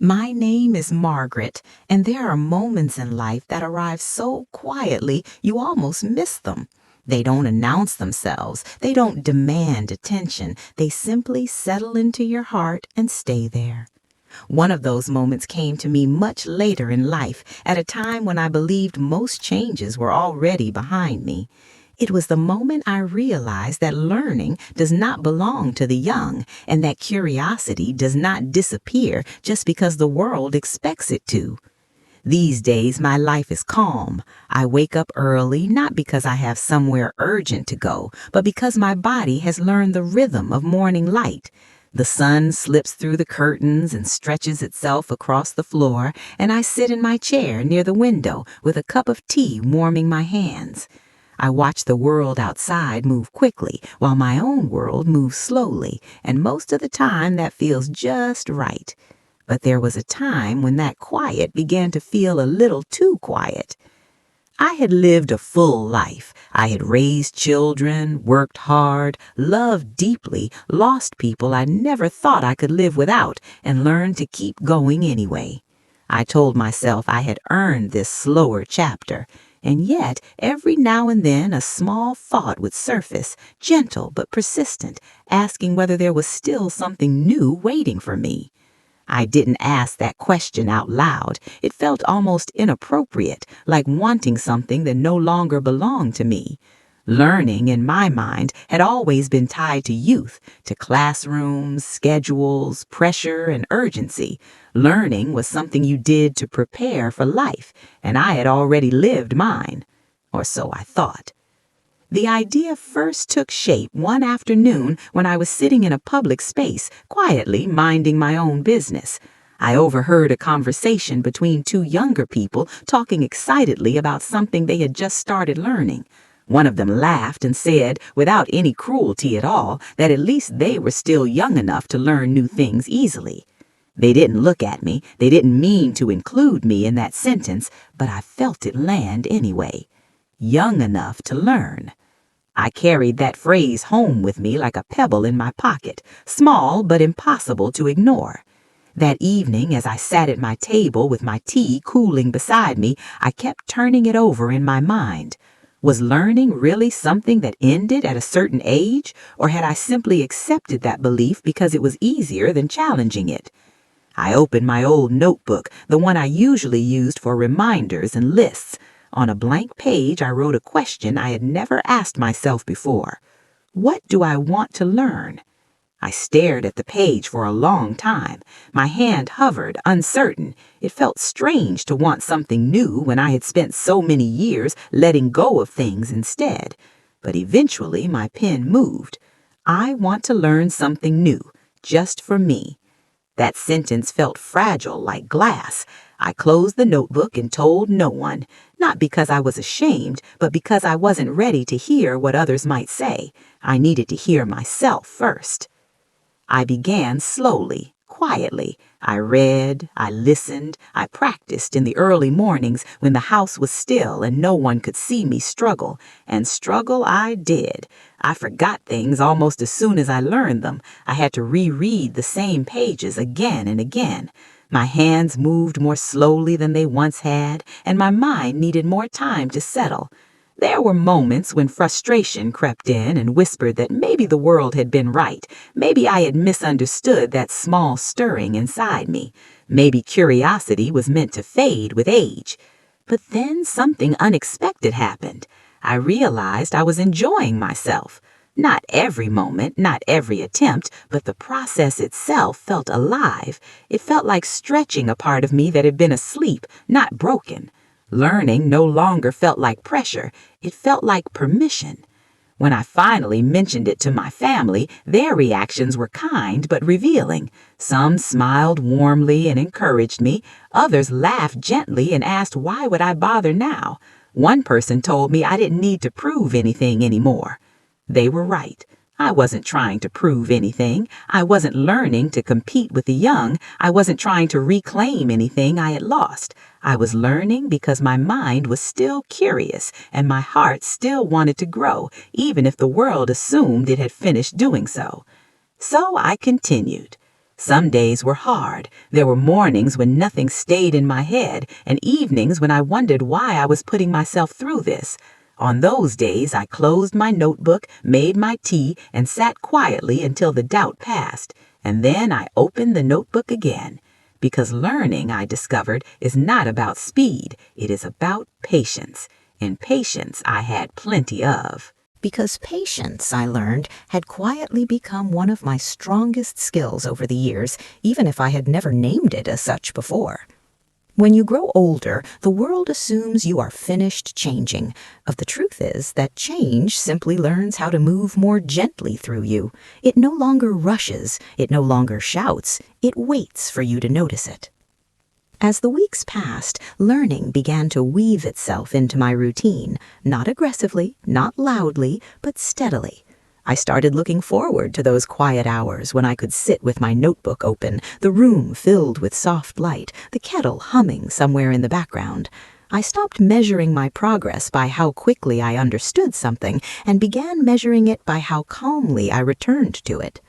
My name is Margaret, and there are moments in life that arrive so quietly you almost miss them. They don't announce themselves, they don't demand attention, they simply settle into your heart and stay there. One of those moments came to me much later in life, at a time when I believed most changes were already behind me. It was the moment I realized that learning does not belong to the young and that curiosity does not disappear just because the world expects it to. These days, my life is calm. I wake up early not because I have somewhere urgent to go, but because my body has learned the rhythm of morning light. The sun slips through the curtains and stretches itself across the floor, and I sit in my chair near the window with a cup of tea warming my hands. I watch the world outside move quickly while my own world moves slowly, and most of the time that feels just right. But there was a time when that quiet began to feel a little too quiet. I had lived a full life. I had raised children, worked hard, loved deeply, lost people I never thought I could live without, and learned to keep going anyway. I told myself I had earned this slower chapter, and yet every now and then a small thought would surface, gentle but persistent, asking whether there was still something new waiting for me. I didn't ask that question out loud. It felt almost inappropriate, like wanting something that no longer belonged to me. Learning, in my mind, had always been tied to youth, to classrooms, schedules, pressure, and urgency. Learning was something you did to prepare for life, and I had already lived mine. Or so I thought. The idea first took shape one afternoon when I was sitting in a public space, quietly minding my own business. I overheard a conversation between two younger people talking excitedly about something they had just started learning. One of them laughed and said, without any cruelty at all, that at least they were still young enough to learn new things easily. They didn't look at me, they didn't mean to include me in that sentence, but I felt it land anyway. Young enough to learn. I carried that phrase home with me like a pebble in my pocket, small but impossible to ignore. That evening, as I sat at my table with my tea cooling beside me, I kept turning it over in my mind. Was learning really something that ended at a certain age, or had I simply accepted that belief because it was easier than challenging it? I opened my old notebook, the one I usually used for reminders and lists. On a blank page, I wrote a question I had never asked myself before. What do I want to learn? I stared at the page for a long time. My hand hovered, uncertain. It felt strange to want something new when I had spent so many years letting go of things instead. But eventually my pen moved. I want to learn something new, just for me. That sentence felt fragile like glass. I closed the notebook and told no one, not because I was ashamed, but because I wasn't ready to hear what others might say. I needed to hear myself first. I began slowly, quietly. I read, I listened, I practiced in the early mornings when the house was still and no one could see me struggle. And struggle I did. I forgot things almost as soon as I learned them. I had to reread the same pages again and again. My hands moved more slowly than they once had, and my mind needed more time to settle. There were moments when frustration crept in and whispered that maybe the world had been right. Maybe I had misunderstood that small stirring inside me. Maybe curiosity was meant to fade with age. But then something unexpected happened. I realized I was enjoying myself. Not every moment, not every attempt, but the process itself felt alive. It felt like stretching a part of me that had been asleep, not broken. Learning no longer felt like pressure, it felt like permission. When I finally mentioned it to my family, their reactions were kind but revealing. Some smiled warmly and encouraged me. Others laughed gently and asked why would I bother now. One person told me I didn't need to prove anything anymore. They were right. I wasn't trying to prove anything. I wasn't learning to compete with the young. I wasn't trying to reclaim anything I had lost. I was learning because my mind was still curious and my heart still wanted to grow, even if the world assumed it had finished doing so. So I continued. Some days were hard. There were mornings when nothing stayed in my head, and evenings when I wondered why I was putting myself through this. On those days, I closed my notebook, made my tea, and sat quietly until the doubt passed. And then I opened the notebook again. Because learning, I discovered, is not about speed. It is about patience. And patience I had plenty of. Because patience, I learned, had quietly become one of my strongest skills over the years, even if I had never named it as such before. When you grow older, the world assumes you are finished changing. But the truth is that change simply learns how to move more gently through you. It no longer rushes, it no longer shouts, it waits for you to notice it. As the weeks passed, learning began to weave itself into my routine, not aggressively, not loudly, but steadily. I started looking forward to those quiet hours when I could sit with my notebook open, the room filled with soft light, the kettle humming somewhere in the background. I stopped measuring my progress by how quickly I understood something and began measuring it by how calmly I returned to it.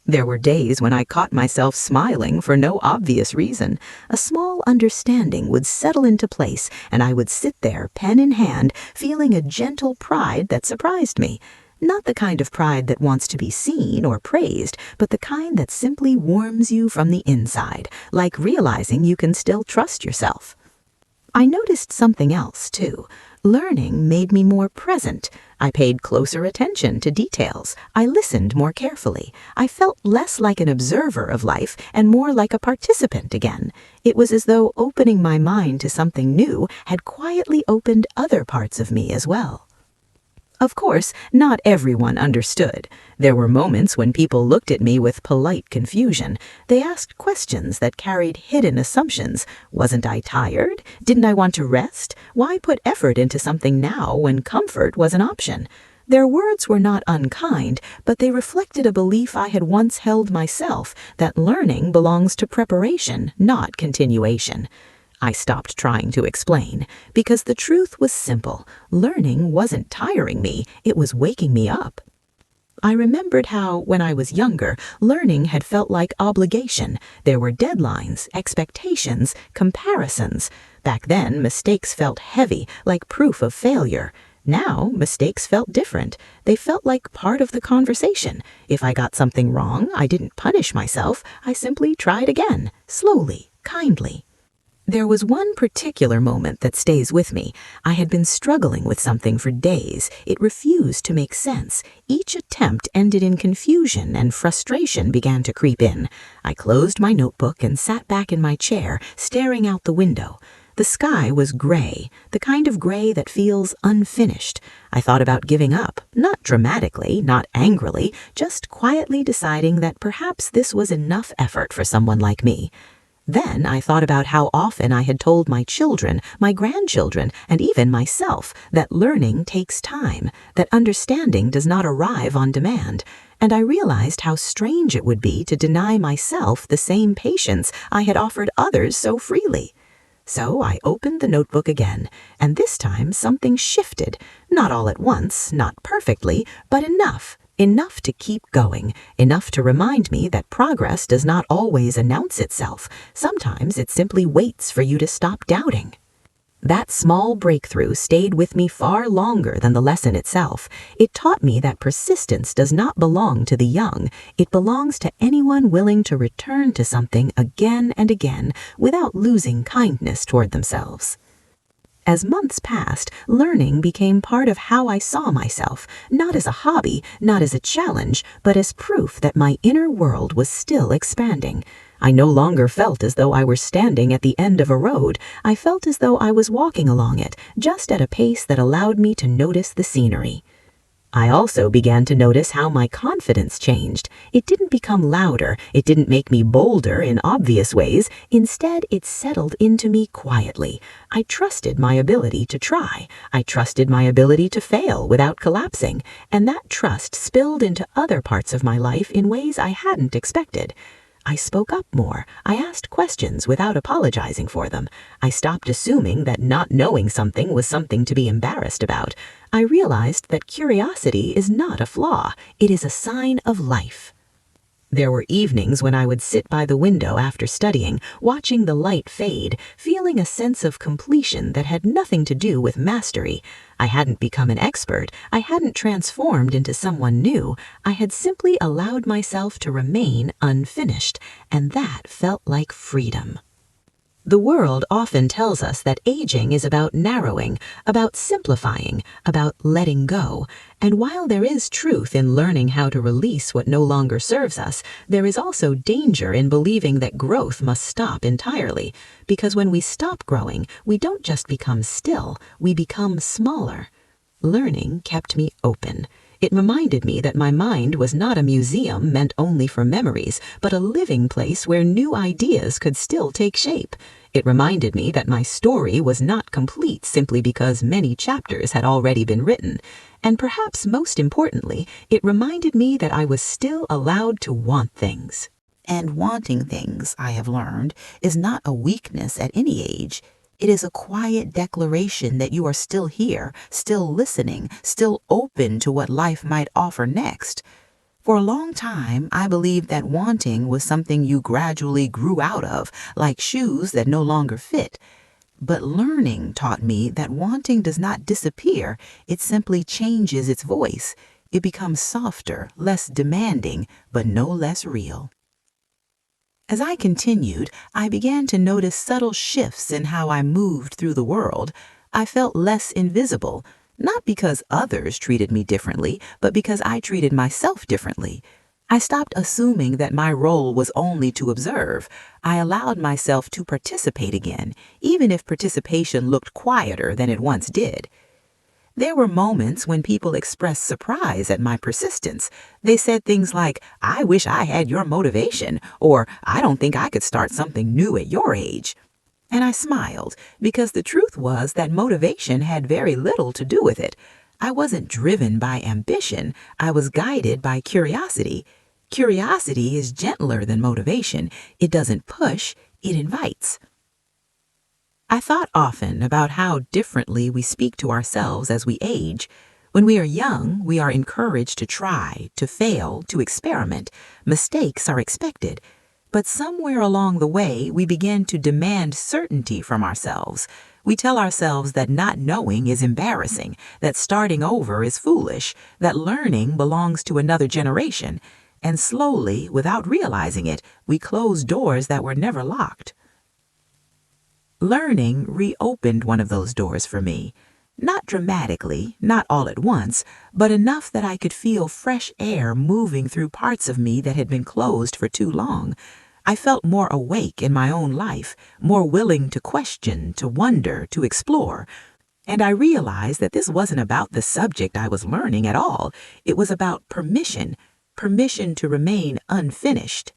There were days when I caught myself smiling for no obvious reason. A small understanding would settle into place, and I would sit there, pen in hand, feeling a gentle pride that surprised me. Not the kind of pride that wants to be seen or praised, but the kind that simply warms you from the inside, like realizing you can still trust yourself. I noticed something else, too. Learning made me more present. I paid closer attention to details. I listened more carefully. I felt less like an observer of life and more like a participant again. It was as though opening my mind to something new had quietly opened other parts of me as well. Of course, not everyone understood. There were moments when people looked at me with polite confusion. They asked questions that carried hidden assumptions. Wasn't I tired? Didn't I want to rest? Why put effort into something now when comfort was an option? Their words were not unkind, but they reflected a belief I had once held myself, that learning belongs to preparation, not continuation. I stopped trying to explain, because the truth was simple. Learning wasn't tiring me, it was waking me up. I remembered how, when I was younger, learning had felt like obligation. There were deadlines, expectations, comparisons. Back then, mistakes felt heavy, like proof of failure. Now, mistakes felt different. They felt like part of the conversation. If I got something wrong, I didn't punish myself. I simply tried again, slowly, kindly. There was one particular moment that stays with me. I had been struggling with something for days. It refused to make sense. Each attempt ended in confusion, and frustration began to creep in. I closed my notebook and sat back in my chair, staring out the window. The sky was gray, the kind of gray that feels unfinished. I thought about giving up, not dramatically, not angrily, just quietly deciding that perhaps this was enough effort for someone like me. Then I thought about how often I had told my children, my grandchildren, and even myself that learning takes time, that understanding does not arrive on demand, and I realized how strange it would be to deny myself the same patience I had offered others so freely. So I opened the notebook again, and this time something shifted, not all at once, not perfectly, but enough to keep going, enough to remind me that progress does not always announce itself. Sometimes it simply waits for you to stop doubting. That small breakthrough stayed with me far longer than the lesson itself. It taught me that persistence does not belong to the young. It belongs to anyone willing to return to something again and again without losing kindness toward themselves. As months passed, learning became part of how I saw myself, not as a hobby, not as a challenge, but as proof that my inner world was still expanding. I no longer felt as though I were standing at the end of a road. I felt as though I was walking along it, just at a pace that allowed me to notice the scenery. I also began to notice how my confidence changed. It didn't become louder, it didn't make me bolder in obvious ways. Instead, it settled into me quietly. I trusted my ability to try. I trusted my ability to fail without collapsing. And that trust spilled into other parts of my life in ways I hadn't expected. I spoke up more. I asked questions without apologizing for them. I stopped assuming that not knowing something was something to be embarrassed about. I realized that curiosity is not a flaw. It is a sign of life. There were evenings when I would sit by the window after studying, watching the light fade, feeling a sense of completion that had nothing to do with mastery. I hadn't become an expert. I hadn't transformed into someone new. I had simply allowed myself to remain unfinished, and that felt like freedom. The world often tells us that aging is about narrowing, about simplifying, about letting go. And while there is truth in learning how to release what no longer serves us, there is also danger in believing that growth must stop entirely. Because when we stop growing, we don't just become still, we become smaller. Learning kept me open. It reminded me that my mind was not a museum meant only for memories, but a living place where new ideas could still take shape. It reminded me that my story was not complete simply because many chapters had already been written. And perhaps most importantly, it reminded me that I was still allowed to want things. And wanting things, I have learned, is not a weakness at any age. It is a quiet declaration that you are still here, still listening, still open to what life might offer next. For a long time, I believed that wanting was something you gradually grew out of, like shoes that no longer fit. But learning taught me that wanting does not disappear, it simply changes its voice. It becomes softer, less demanding, but no less real. As I continued, I began to notice subtle shifts in how I moved through the world. I felt less invisible, not because others treated me differently, but because I treated myself differently. I stopped assuming that my role was only to observe. I allowed myself to participate again, even if participation looked quieter than it once did. There were moments when people expressed surprise at my persistence. They said things like, "I wish I had your motivation," or "I don't think I could start something new at your age." And I smiled, because the truth was that motivation had very little to do with it. I wasn't driven by ambition. I was guided by curiosity. Curiosity is gentler than motivation. It doesn't push, it invites. I thought often about how differently we speak to ourselves as we age. When we are young, we are encouraged to try, to fail, to experiment. Mistakes are expected. But somewhere along the way, we begin to demand certainty from ourselves. We tell ourselves that not knowing is embarrassing, that starting over is foolish, that learning belongs to another generation. And slowly, without realizing it, we close doors that were never locked. Learning reopened one of those doors for me. Not dramatically, not all at once, but enough that I could feel fresh air moving through parts of me that had been closed for too long. I felt more awake in my own life, more willing to question, to wonder, to explore. And I realized that this wasn't about the subject I was learning at all. It was about permission, permission to remain unfinished.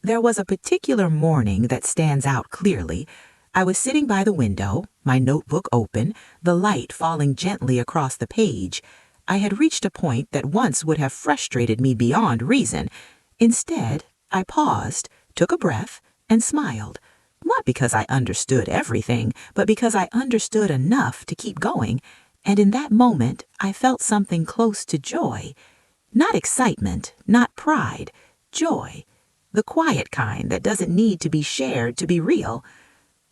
There was a particular morning that stands out clearly. I was sitting by the window, my notebook open, the light falling gently across the page. I had reached a point that once would have frustrated me beyond reason. Instead, I paused, took a breath, and smiled. Not because I understood everything, but because I understood enough to keep going. And in that moment, I felt something close to joy. Not excitement, not pride, joy. The quiet kind that doesn't need to be shared to be real.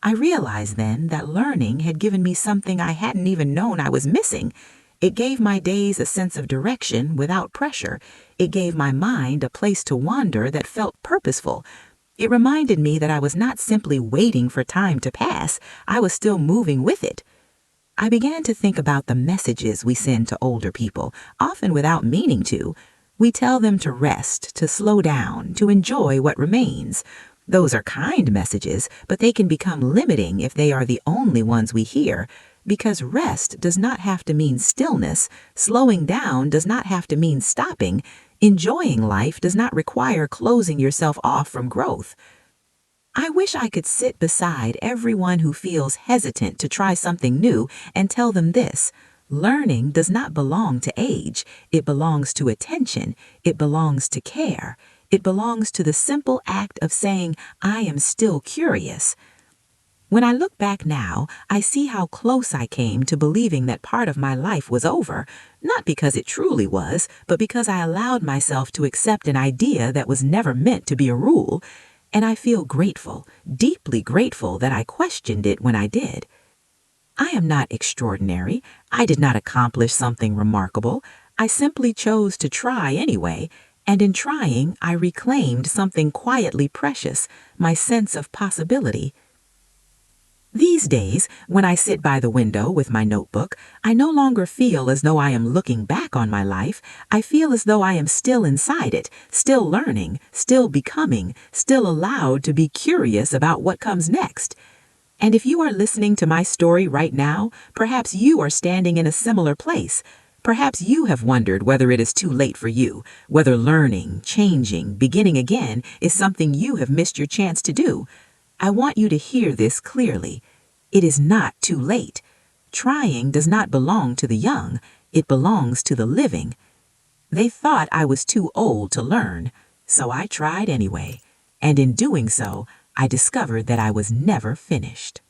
I realized then that learning had given me something I hadn't even known I was missing. It gave my days a sense of direction without pressure. It gave my mind a place to wander that felt purposeful. It reminded me that I was not simply waiting for time to pass. I was still moving with it. I began to think about the messages we send to older people, often without meaning to. We tell them to rest, to slow down, to enjoy what remains. Those are kind messages, but they can become limiting if they are the only ones we hear, because rest does not have to mean stillness, slowing down does not have to mean stopping, enjoying life does not require closing yourself off from growth. I wish I could sit beside everyone who feels hesitant to try something new and tell them this: learning does not belong to age. It belongs to attention. It belongs to care. It belongs to the simple act of saying, "I am still curious." When I look back now, I see how close I came to believing that part of my life was over, not because it truly was, but because I allowed myself to accept an idea that was never meant to be a rule, and I feel grateful, deeply grateful that I questioned it when I did. I am not extraordinary. I did not accomplish something remarkable. I simply chose to try anyway, and in trying, I reclaimed something quietly precious, my sense of possibility. These days, when I sit by the window with my notebook, I no longer feel as though I am looking back on my life. I feel as though I am still inside it, still learning, still becoming, still allowed to be curious about what comes next. And if you are listening to my story right now, perhaps you are standing in a similar place. Perhaps you have wondered whether it is too late for you, whether learning, changing, beginning again is something you have missed your chance to do. I want you to hear this clearly. It is not too late. Trying does not belong to the young. It belongs to the living. They thought I was too old to learn, so I tried anyway. And in doing so, I discovered that I was never finished.